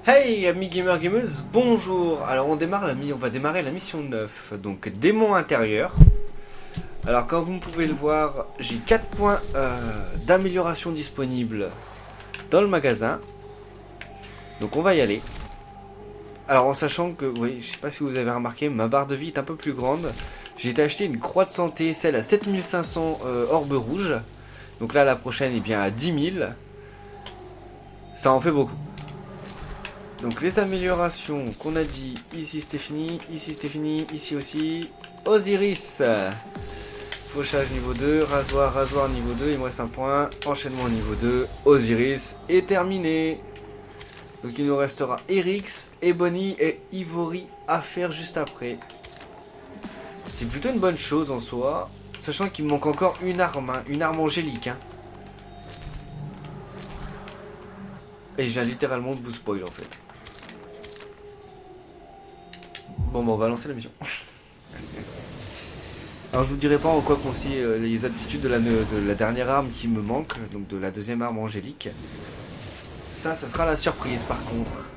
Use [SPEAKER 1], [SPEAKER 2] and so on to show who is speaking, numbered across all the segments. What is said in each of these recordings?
[SPEAKER 1] Hey amis gamers gameuses, bonjour. Alors on va démarrer la mission 9, donc démon intérieur. Alors comme vous pouvez le voir, j'ai 4 points d'amélioration disponibles dans le magasin. Donc on va y aller. Alors en sachant que, oui, je sais pas si vous avez remarqué, ma barre de vie est un peu plus grande. J'ai été acheter une croix de santé, celle à 7500 orbes rouges. Donc là la prochaine est bien à 10 000. Ça en fait beaucoup. Donc les améliorations qu'on a dit, ici c'était fini, ici aussi. Osiris, fauchage niveau 2, rasoir niveau 2, il me reste un point, enchaînement niveau 2, Osiris est terminé. Donc il nous restera Erix, Ebony et Ivory à faire juste après. C'est plutôt une bonne chose en soi, sachant qu'il me manque encore une arme angélique. Et je viens littéralement de vous spoil en fait. Bon, on va lancer la mission. Alors je vous dirai pas en quoi consistent les aptitudes de la dernière arme qui me manque, donc de la deuxième arme angélique. Ça sera la surprise par contre.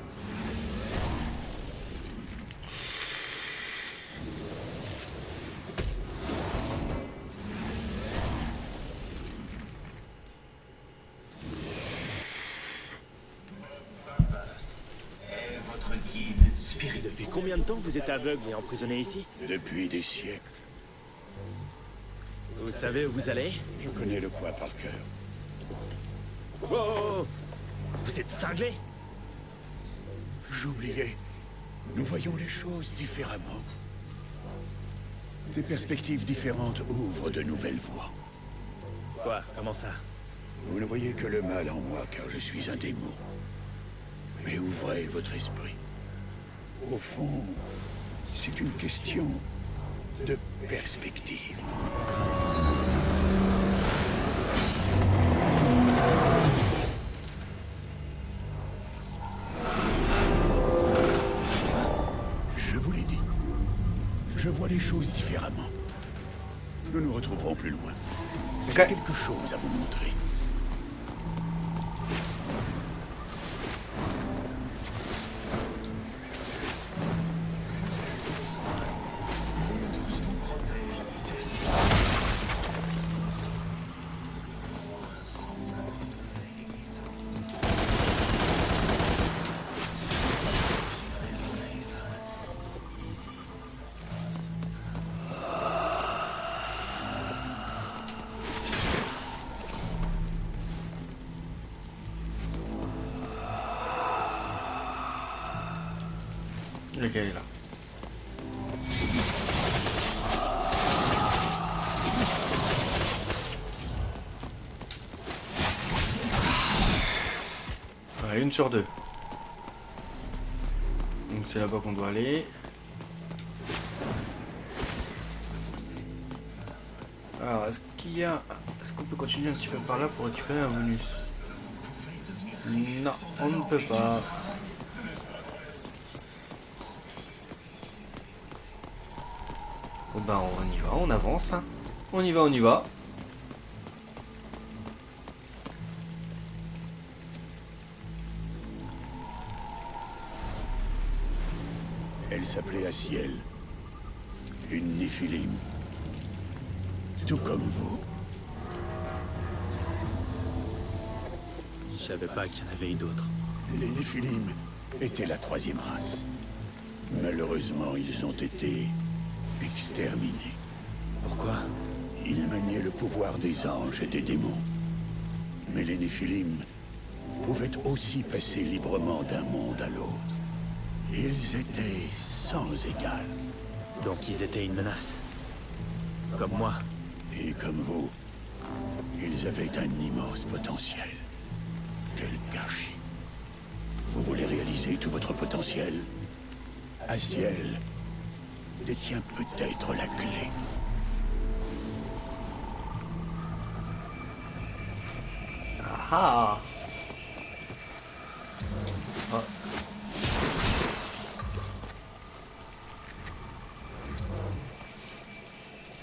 [SPEAKER 2] Depuis combien de temps vous êtes aveugle et emprisonné ici?
[SPEAKER 3] Depuis des siècles,
[SPEAKER 2] Vous savez où vous allez?
[SPEAKER 3] je connais le poids par cœur.
[SPEAKER 2] Oh, oh, oh. Vous êtes cinglé?
[SPEAKER 3] J'oubliais. Nous voyons les choses différemment. Des perspectives différentes ouvrent de nouvelles voies.
[SPEAKER 2] Quoi? Comment ça?
[SPEAKER 3] Vous ne voyez que le mal en moi, car je suis un démon. Mais ouvrez votre esprit. Au fond, c'est une question de perspective. Je vous l'ai dit. Je vois les choses différemment. Nous nous retrouverons plus loin. J'ai quelque chose à vous montrer.
[SPEAKER 1] Lequel est là? Ouais, une sur deux. Donc c'est là-bas qu'on doit aller. Alors est-ce qu'on peut continuer un petit peu par là pour récupérer un bonus? Non, on ne peut pas. Bon bah on y va, on avance. On y va.
[SPEAKER 3] Elle s'appelait Asiel. Une Néphilim. Tout comme vous.
[SPEAKER 2] Je savais pas qu'il y en avait eu d'autres.
[SPEAKER 3] Les Néphilim étaient la troisième race. Malheureusement, ils ont été exterminés.
[SPEAKER 2] Pourquoi?
[SPEAKER 3] Ils maniaient le pouvoir des anges et des démons. Mais les Néphilim pouvaient aussi passer librement d'un monde à l'autre. Ils étaient sans égal.
[SPEAKER 2] Donc ils étaient une menace. Comme moi.
[SPEAKER 3] Et comme vous, ils avaient un immense potentiel. Quel gâchis. Vous voulez réaliser tout votre potentiel? Asiel détient peut-être la clé.
[SPEAKER 1] Ah. Ah.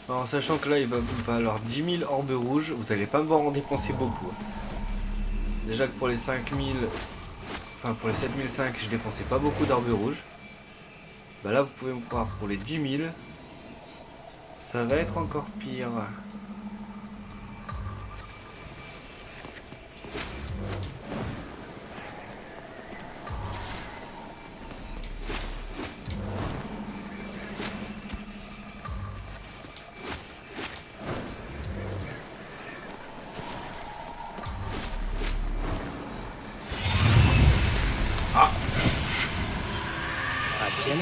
[SPEAKER 1] En sachant que là il va falloir 10 000 orbes rouges, vous allez pas me voir en dépenser beaucoup. Déjà que pour les 5 000, Enfin, pour les 7005, je dépensais pas beaucoup d'orbes rouges. Bah là, vous pouvez me croire, pour les 10 000, ça va être encore pire.
[SPEAKER 4] Ciel.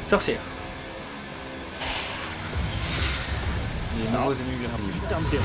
[SPEAKER 1] Sorcière. Les nouveaux ennemis.
[SPEAKER 4] Putain de démon.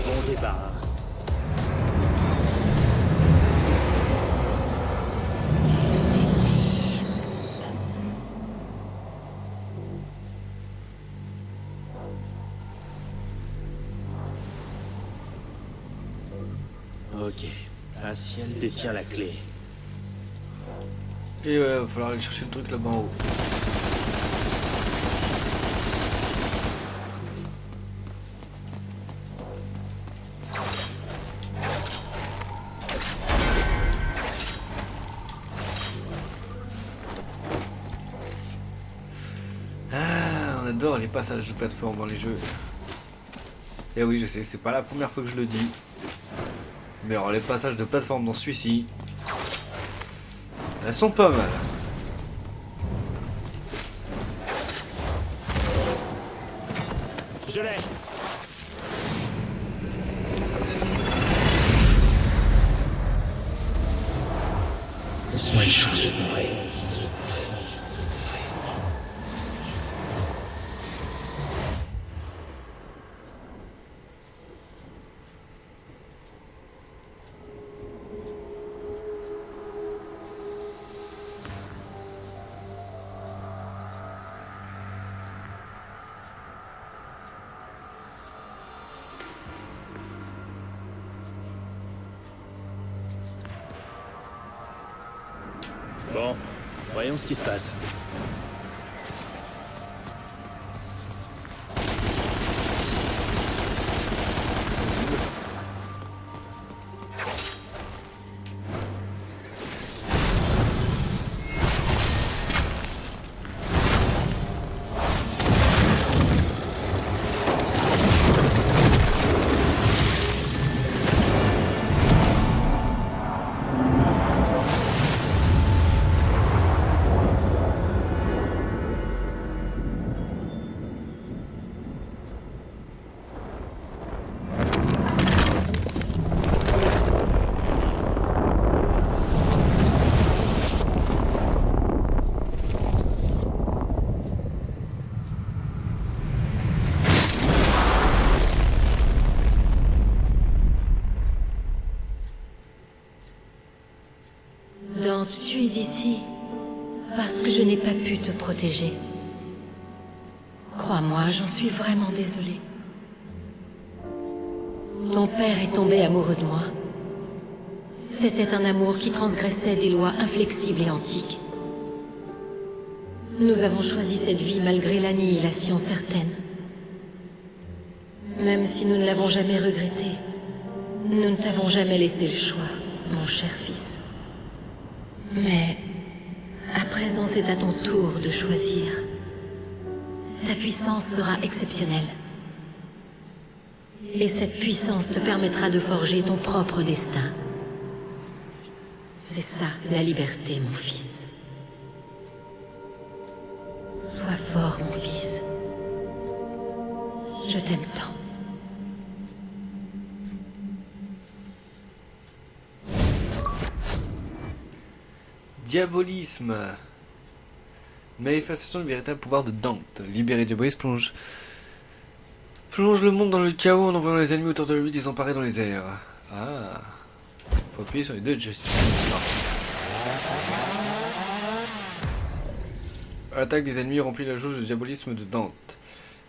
[SPEAKER 4] Bon départ. Ok. Aciel détient la clé.
[SPEAKER 1] Et il va falloir aller chercher le truc là-bas en haut. Ah, on adore les passages de plateforme dans les jeux. Et oui, je sais, c'est pas la première fois que je le dis. Mais alors, les passages de plateforme dans celui-ci, elles sont pas mal.
[SPEAKER 4] Je l'ai. Laisse-moi une chance de mourir. Bon, voyons ce qui se passe.
[SPEAKER 5] Dante, tu es ici parce que je n'ai pas pu te protéger. Crois-moi, j'en suis vraiment désolée. Ton père est tombé amoureux de moi. C'était un amour qui transgressait des lois inflexibles et antiques. Nous avons choisi cette vie malgré l'annihilation certaine. Même si nous ne l'avons jamais regretté, nous ne t'avons jamais laissé le choix, mon cher fils. Mais à présent, c'est à ton tour de choisir. Ta puissance sera exceptionnelle. Et cette puissance te permettra de forger ton propre destin. C'est ça, la liberté, mon fils. Sois fort, mon fils. Je t'aime tant.
[SPEAKER 1] Diabolisme. Manifestation du véritable pouvoir de Dante. Libérer Diabolisme plonge le monde dans le chaos en envoyant les ennemis autour de lui désemparés dans les airs. Ah. Faut appuyer sur les deux Justice. Attaque des ennemis remplit la jauge de diabolisme de Dante.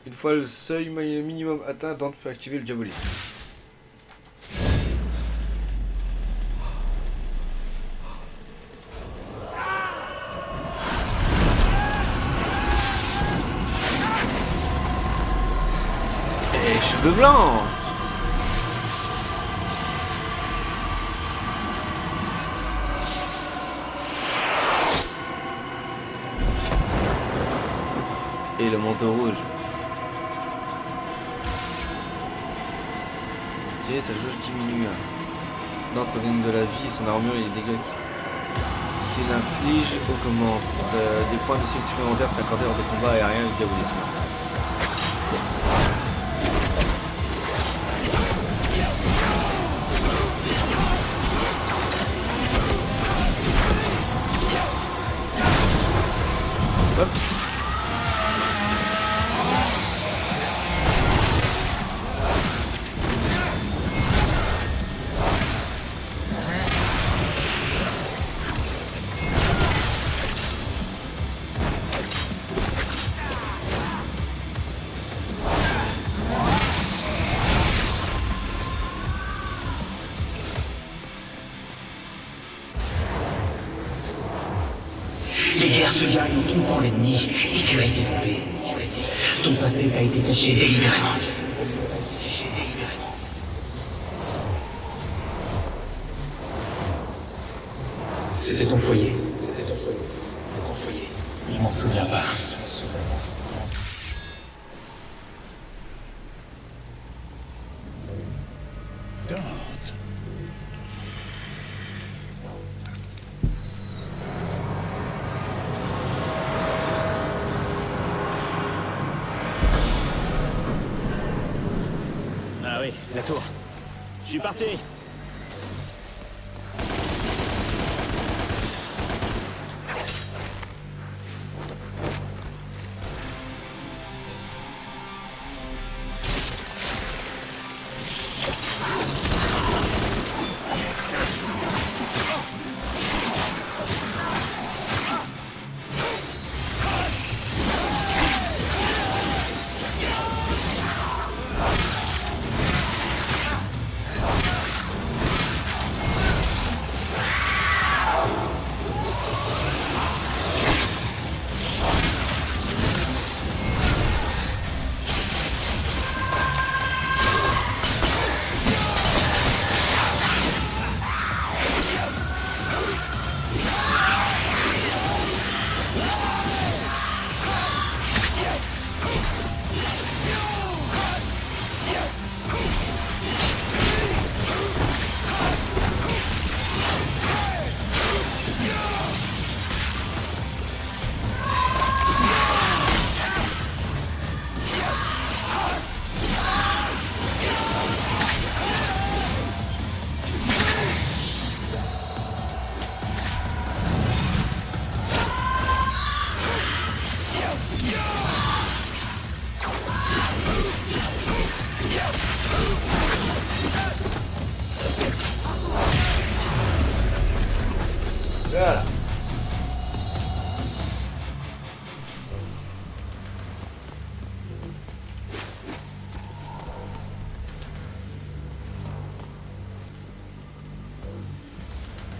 [SPEAKER 1] Une fois le seuil minimum atteint, Dante peut activer le diabolisme. Et cheveux blancs. Et le manteau rouge. Tiens, sa jauge diminue. Dante redonne de la vie et son armure et les dégâts qu'il inflige augmentent. Des points de ciel supplémentaires sont accordés lors des combats aériens et du diabolisme. Hop.
[SPEAKER 6] Les guerres se gagnent en tombant l'ennemi et tu as été tombé. Ton passé a été caché délibérément. C'était ton foyer. Je m'en souviens pas.
[SPEAKER 3] Dante.
[SPEAKER 4] Ah oui, la tour. Je suis parti.
[SPEAKER 1] Voilà.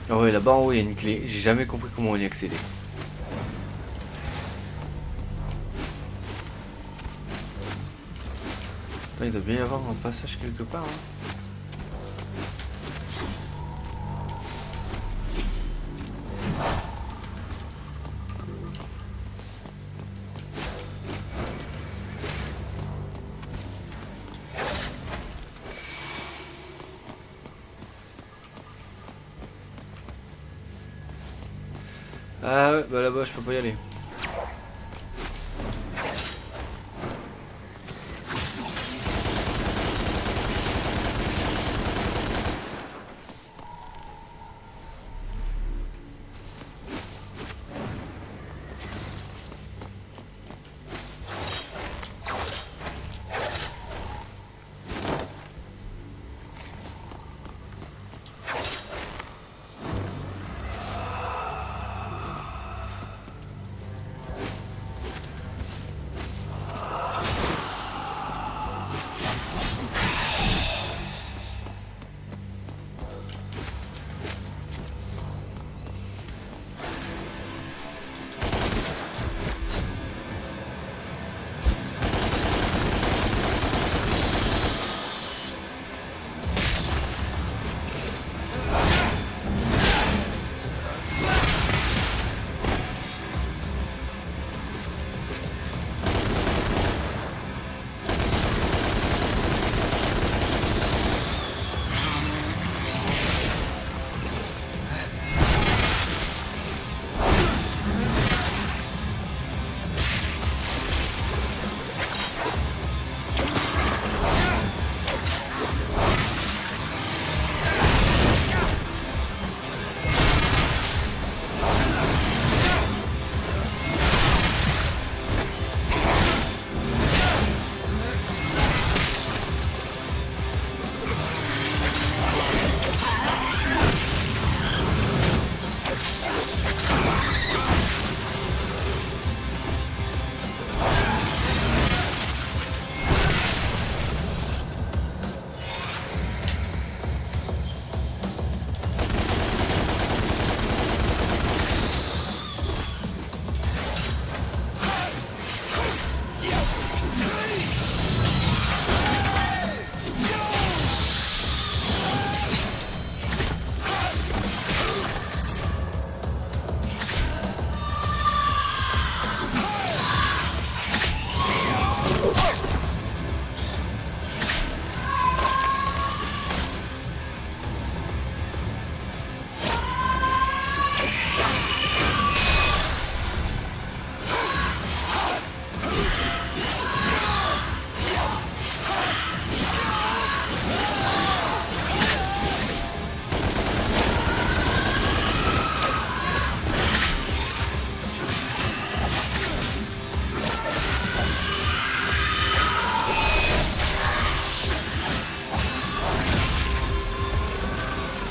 [SPEAKER 1] Ah ouais, là-bas en haut il y a une clé, j'ai jamais compris comment on y accéder. Là, il doit bien y avoir un passage quelque part. Hein. Ah ouais, bah là-bas je peux pas y aller.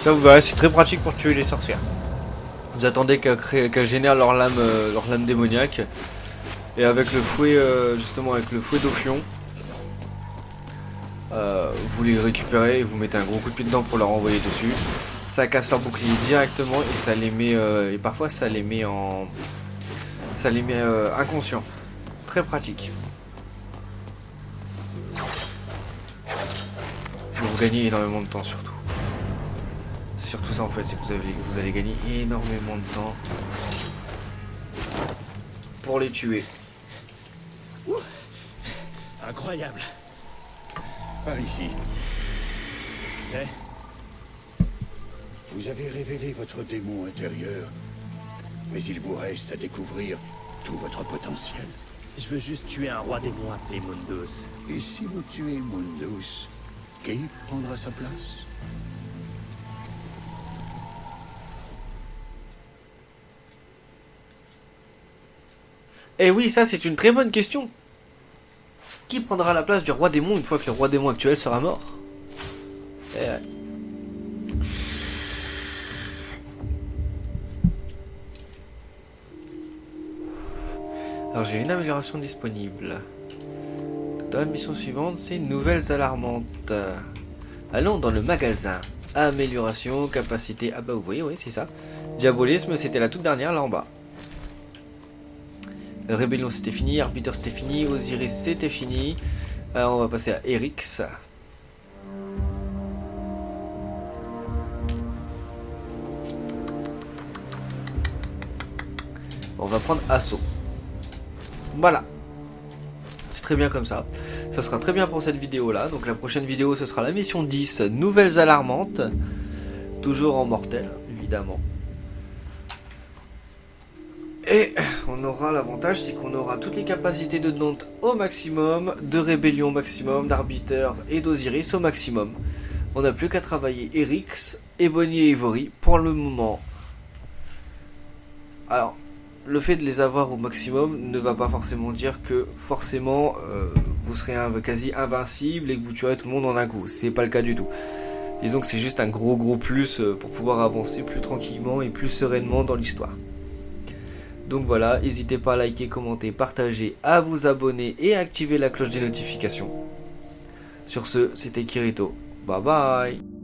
[SPEAKER 1] Ça vous verrez, c'est très pratique pour tuer les sorcières. Vous attendez qu'elles génèrent leur lame démoniaque. Et avec le fouet, justement avec le fouet d'Ophion, vous les récupérez et vous mettez un gros coup de pied dedans pour leur envoyer dessus. Ça casse leur bouclier directement et ça les met, et parfois ça les met en, inconscients. Très pratique. Vous gagnez énormément de temps surtout. C'est surtout ça en fait, c'est que vous allez gagner énormément de temps pour les tuer.
[SPEAKER 4] Incroyable.
[SPEAKER 3] Par ici.
[SPEAKER 4] Qu'est-ce que c'est?
[SPEAKER 3] Vous avez révélé votre démon intérieur, mais il vous reste à découvrir tout votre potentiel.
[SPEAKER 4] Je veux juste tuer un roi démon appelé Mundus.
[SPEAKER 3] Et si vous tuez Mundus, qui prendra sa place?
[SPEAKER 1] Eh oui, ça c'est une très bonne question. Qui prendra la place du roi démon une fois que le roi démon actuel sera mort? Eh ouais. Alors j'ai une amélioration disponible. Dans la mission suivante, c'est nouvelles alarmantes. Allons dans le magasin. Amélioration, capacité. Ah bah vous voyez, oui c'est ça. Diabolisme, c'était la toute dernière là en bas. Rébellion c'était fini, Arbiter c'était fini, Osiris c'était fini. Alors on va passer à Eryx. On va prendre Assaut. Voilà. C'est très bien comme ça. Ça sera très bien pour cette vidéo là. Donc la prochaine vidéo ce sera la mission 10, nouvelles alarmantes. Toujours en mortel, évidemment. Et on aura l'avantage, c'est qu'on aura toutes les capacités de Dante au maximum, de Rébellion au maximum, d'Arbiter et d'Osiris au maximum. On n'a plus qu'à travailler Eryx, Ebony et Ivory pour le moment. Alors, le fait de les avoir au maximum ne va pas forcément dire que forcément vous serez quasi invincible et que vous tuerez tout le monde en un coup. C'est pas le cas du tout. Disons que c'est juste un gros plus pour pouvoir avancer plus tranquillement et plus sereinement dans l'histoire. Donc voilà, n'hésitez pas à liker, commenter, partager, à vous abonner et à activer la cloche des notifications. Sur ce, c'était Kirito. Bye bye.